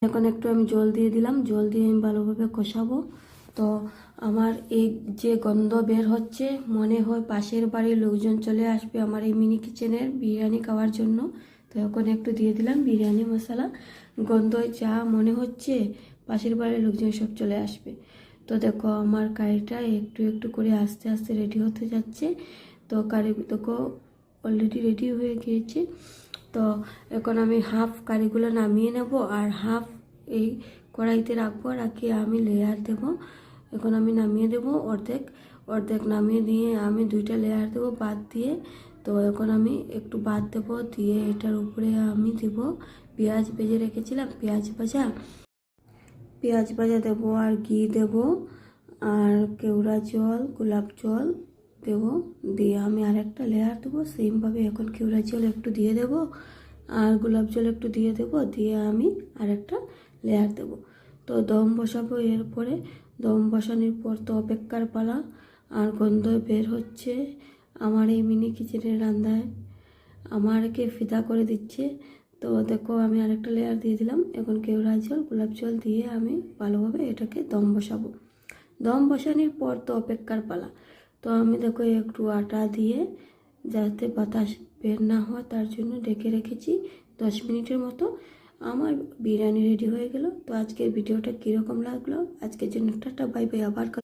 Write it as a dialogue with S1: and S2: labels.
S1: এখন একটু আমি জল দিয়ে দিলাম, জল দিয়ে আমি ভালোভাবে কষাবো। তো আমার এই যে গন্ধ বের হচ্ছে, মনে হয় পাশের বাড়ির লোকজন চলে আসবে আমার এই মিনি কিচেনের বিরিয়ানি খাওয়ার জন্য। তো এখন একটু দিয়ে দিলাম বিরিয়ানি মশলা। গন্ধ যা মনে হচ্ছে পাশের বাড়ির লোকজন সব চলে আসবে। তো দেখো আমার কারিটা একটু একটু করে আস্তে আস্তে রেডি হতে যাচ্ছে। তো কারি দেখো অলরেডি রেডি হয়ে গিয়েছে। তো এখন আমি হাফ কারিগুলো নামিয়ে নেব আর হাফ এই কড়াইতে রাখবো, রাখিয়ে আমি লেয়ার দেব। এখন আমি নামিয়ে দেব অর্ধেক, অর্ধেক নামিয়ে দিয়ে আমি 2টা লেয়ার দেব বাদ দিয়ে। তো এখন আমি একটু বাদ দেব, দিয়ে এটার উপরে আমি দেব পেঁয়াজ ভেজে রেখেছিলাম, পেঁয়াজ ভাজা দেব আর ঘি দেব আর কেওড়া জল, গোলাপ জল দেব। দিয়ে আমি আরেকটা লেয়ার দেবো সেমভাবে। এখন কেওড়া জল একটু দিয়ে দেব আর গোলাপ জল একটু দিয়ে দেব, দিয়ে আমি আরেকটা লেয়ার দেব। তো দম বসাবো। এরপরে দম বসানোর পর তো অপেক্ষার পালা। আর গন্ধ বের হচ্ছে আমার এই মিনি কিচেনের রান্নায়, আমারকে ফিদা করে দিচ্ছে। তো দেখো আমি আরেকটা লেয়ার দিয়ে দিলাম। এখন কেওড়া জল, গোলাপ জল দিয়ে আমি ভালোভাবে এটাকে দম বসাবো। দম বসানোর পর তো অপেক্ষার পালা। তো আমি দেখো একটু আটা দিয়ে যাতে বাতাস বের না হয় তার জন্য ঢেকে রেখেছি 10 মিনিটের মতো। আমার বিরিয়ানি রেডি হয়ে গেল। তো আজকের ভিডিওটা কীরকম লাগলো, আজকের জন্য টাটা বাই বাই। আবার